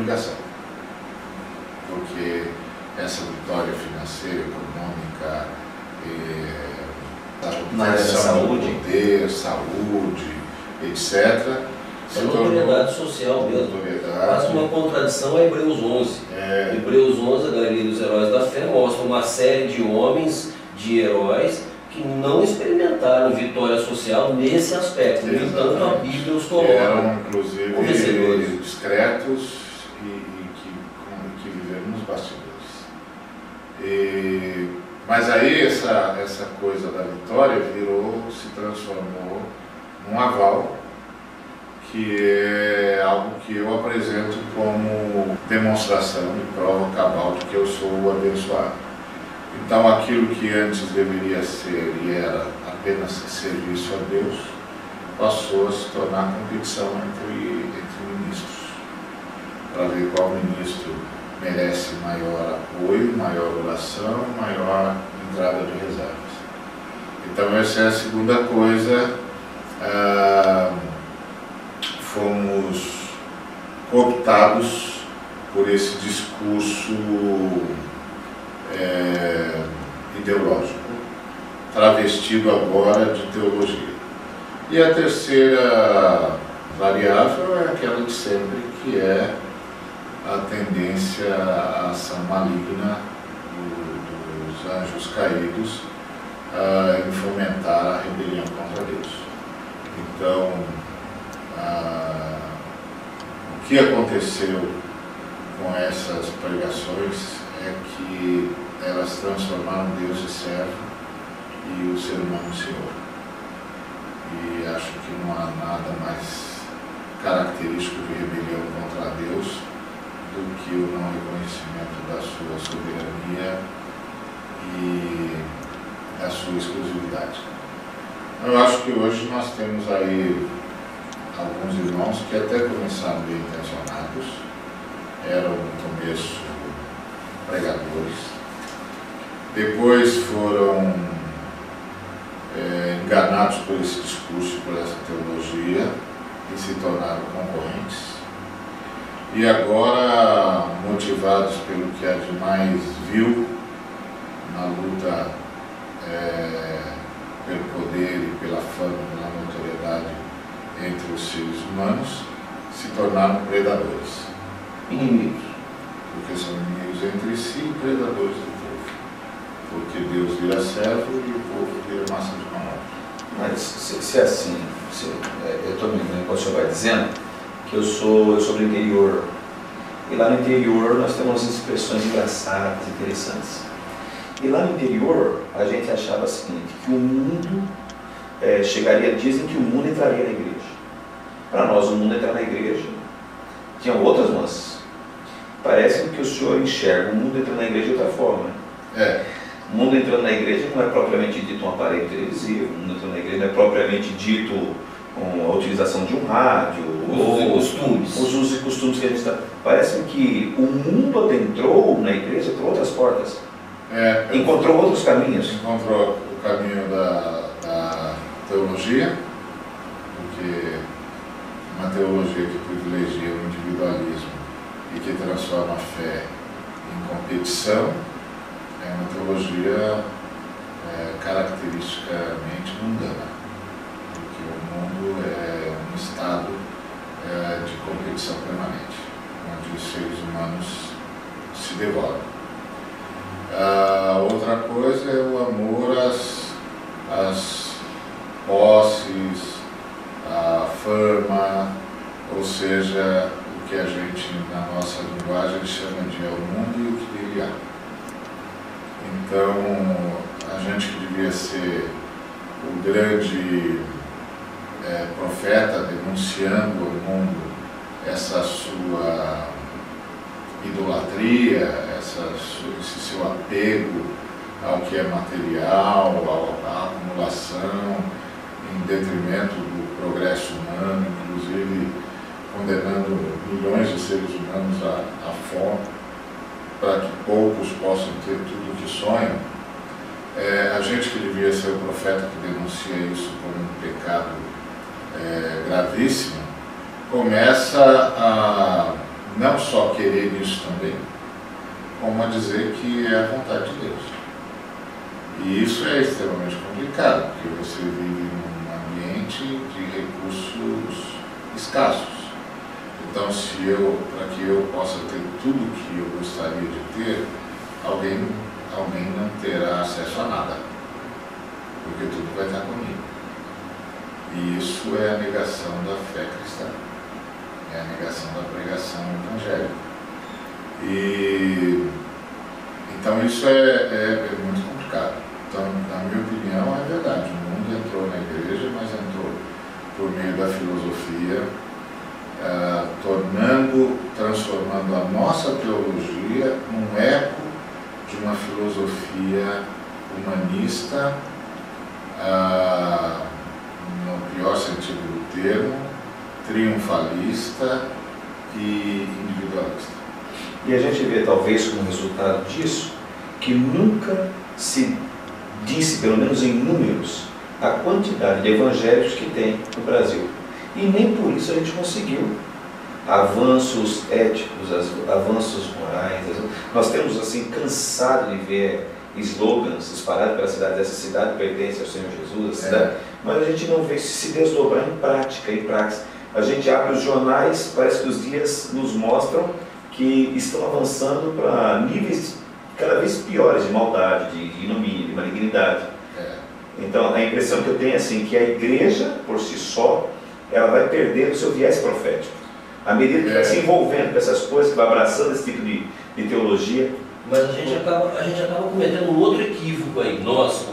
ligação, porque essa vitória financeira, econômica, na área da saúde, poder, saúde, etc. É notoriedade social mesmo. Quase uma contradição a Hebreus 11. Hebreus 11, a Galeria dos Heróis da Fé, mostra uma série de homens, de heróis, que não experimentaram vitória social nesse aspecto. No entanto, a Bíblia os coloca. Eram, inclusive, discretos que viveram nos bastidores. Mas aí essa coisa da vitória se transformou num aval, que é algo que eu apresento como demonstração e prova cabal de que eu sou o abençoado. Então aquilo que antes deveria ser e era apenas serviço a Deus, passou a se tornar competição entre ministros, para ver qual ministro merece maior apoio, maior oração, maior entrada de reservas. Então essa é a segunda coisa. Fomos cooptados por esse discurso ideológico, travestido agora de teologia. E a terceira variável é aquela de sempre, que é a tendência à ação maligna dos anjos caídos em fomentar a rebelião contra Deus. Então, o que aconteceu com essas pregações é que elas transformaram Deus em servo e o ser humano em Senhor. E acho que não há nada mais característico de rebelião contra Deus do que o não reconhecimento da sua soberania e da sua exclusividade. Eu acho que hoje nós temos aí alguns irmãos que até começaram bem intencionados, eram no começo pregadores, depois foram enganados por esse discurso, por essa teologia, e se tornaram concorrentes. E agora, motivados pelo que há de mais vil na luta pelo poder e pela fama, pela notoriedade entre os seres humanos, se tornaram predadores. Inimigos. Porque são inimigos entre si e predadores do povo. Porque Deus vira servo e o povo vira massa de manobra. Mas se é assim, eu estou me lembrando quando o senhor vai dizendo que eu sou do interior. E lá no interior nós temos expressões engraçadas, interessantes. E lá no interior a gente achava o seguinte, que o mundo chegaria dias em que o mundo entraria na igreja. Para nós o mundo entrar na igreja tinham outras nuances. Parece que o senhor enxerga o mundo entrando na igreja de outra forma. O mundo entrando na igreja não é propriamente dito um aparelho televisivo, o mundo entrando na igreja não é propriamente dito a utilização de um rádio, os usos e costumes que a gente está. Parece que o mundo adentrou na igreja por outras portas. Encontrou outros caminhos. Encontrou o caminho da teologia, porque uma teologia que privilegia o individualismo e que transforma a fé em competição é uma teologia caracteristicamente mundana, porque o mundo é um estado de competição permanente, onde os seres humanos se devoram. Outra coisa é o amor às posses, à fama, ou seja, o que a gente, na nossa linguagem, chama de é o mundo e o que dele há. Então, a gente que devia ser o grande profeta denunciando ao mundo essa sua idolatria, esse seu apego ao que é material, à acumulação, em detrimento do progresso humano, inclusive condenando milhões de seres humanos à fome, para que poucos possam ter tudo o que sonham. A gente que devia ser o profeta que denuncia isso como um pecado gravíssimo, começa a não só querer isso também, como a dizer que é a vontade de Deus. E isso é extremamente complicado, porque você vive num ambiente de recursos escassos. Então, para que eu possa ter tudo que eu gostaria de ter, alguém não terá acesso a nada, porque tudo vai estar comigo. E isso é a negação da fé cristã, é a negação da pregação evangélica. E então isso é muito complicado. Então, na minha opinião, é verdade. O mundo entrou na igreja, mas entrou por meio da filosofia, transformando a nossa teologia num eco de uma filosofia humanista, no pior sentido do termo, triunfalista e individualista. E a gente vê, talvez, como resultado disso, que nunca se disse, pelo menos em números, a quantidade de evangélicos que tem no Brasil. E nem por isso a gente conseguiu avanços éticos, avanços morais. Nós temos, assim, cansado de ver slogans espalhados pela cidade. Essa cidade pertence ao Senhor Jesus, mas a gente não vê se desdobrar em prática, em praxe. A gente abre os jornais, parece que os dias nos mostram que estão avançando para níveis cada vez piores de maldade, de ignomínia, de malignidade. Então, a impressão que eu tenho é assim, que a igreja, por si só, ela vai perder o seu viés profético. À medida que vai se envolvendo com essas coisas, que vai abraçando esse tipo de teologia. Mas a gente acaba cometendo um outro equívoco aí. Nós,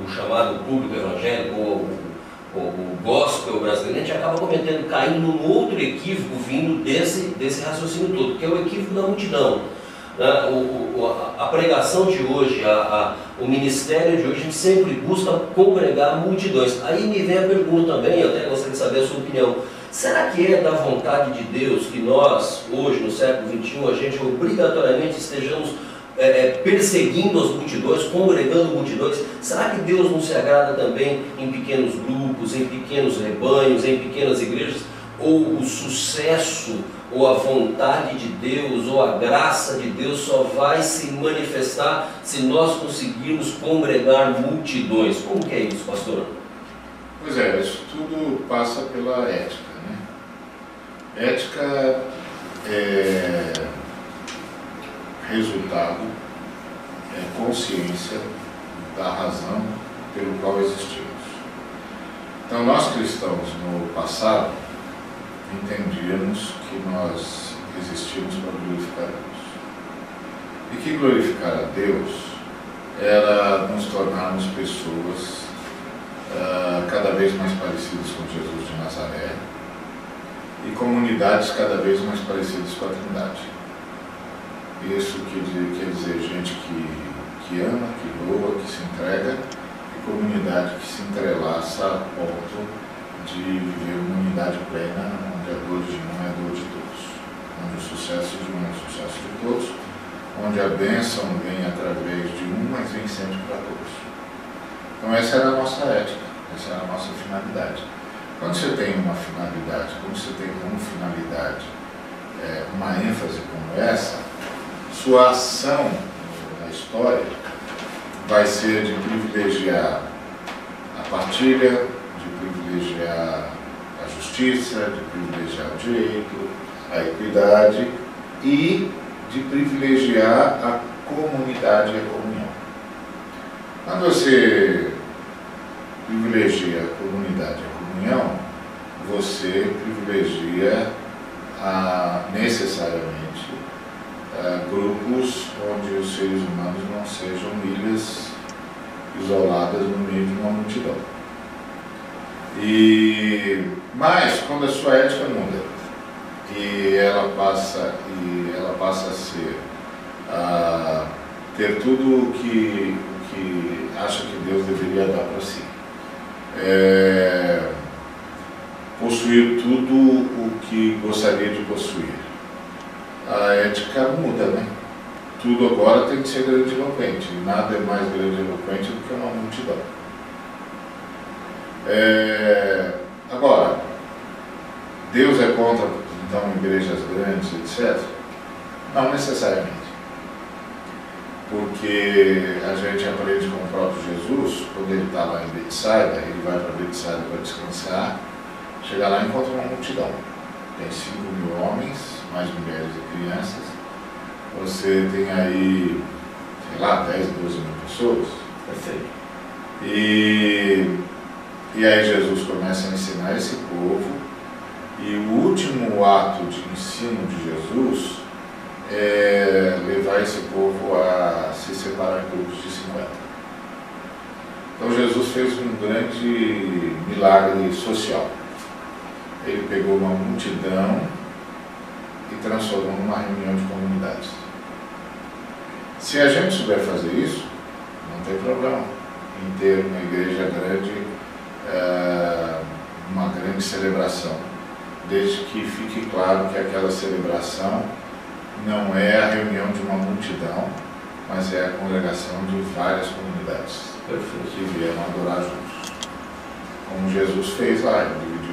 o chamado público evangélico, o gospel brasileiro, a gente acaba caindo num outro equívoco vindo desse raciocínio todo, que é o equívoco da multidão. A pregação de hoje, o ministério de hoje, a gente sempre busca congregar multidões. Aí me vem a pergunta também, eu até gostaria de saber a sua opinião. Será que é da vontade de Deus que nós, hoje, no século XXI, a gente obrigatoriamente estejamos perseguindo as multidões, congregando multidões? Será que Deus não se agrada também em pequenos grupos, em pequenos rebanhos, em pequenas igrejas? Ou o sucesso, ou a vontade de Deus, ou a graça de Deus só vai se manifestar se nós conseguirmos congregar multidões? Como que é isso, pastor? Pois é, isso tudo passa pela ética, né? Ética é resultado, é consciência da razão pelo qual existimos. Então, nós cristãos, no passado, entendíamos que nós existimos para glorificar Deus. E que glorificar a Deus era nos tornarmos pessoas cada vez mais parecidas com Jesus de Nazaré e comunidades cada vez mais parecidas com a Trindade. Isso quer dizer gente que ama, que doa, que se entrega, e comunidade que se entrelaça a ponto de viver uma unidade plena, onde a dor de um é a dor de todos, onde o sucesso de um é o sucesso de todos, onde a bênção vem através de um, mas vem sempre para todos. Então essa era a nossa ética, essa era a nossa finalidade. Quando você tem uma finalidade, quando você tem como finalidade uma ênfase como essa, sua ação na história vai ser de privilegiar a partilha, de privilegiar a justiça, de privilegiar o direito, a equidade e de privilegiar a comunidade e a comunhão. Quando você privilegia a comunidade e a comunhão, você privilegia necessariamente grupos onde os seres humanos não sejam ilhas isoladas no meio de uma multidão. Mas quando a sua ética muda e ela passa a ser ter tudo o que acha que Deus deveria dar para si, possuir tudo o que gostaria de possuir, a ética muda, né? Tudo agora tem que ser grandiloquente, nada é mais grandiloquente do que uma multidão. Agora, Deus é contra então igrejas grandes, etc. Não necessariamente. Porque a gente aprende com o próprio Jesus, quando ele está lá em Betsaida, ele vai para Betsaida para descansar, chega lá e encontra uma multidão. Tem 5.000 homens, mais mulheres e crianças. Você tem aí, sei lá, 10, 12 mil pessoas. Perfeito. E aí Jesus começa a ensinar esse povo, e o último ato de ensino de Jesus é levar esse povo a se separar em grupos de 50. Então Jesus fez um grande milagre social. Ele pegou uma multidão e transformou numa reunião de comunidades. Se a gente souber fazer isso, não tem problema em ter uma igreja grande, uma grande celebração, desde que fique claro que aquela celebração não é a reunião de uma multidão, mas é a congregação de várias comunidades que vieram adorar juntos. Como Jesus fez lá, ele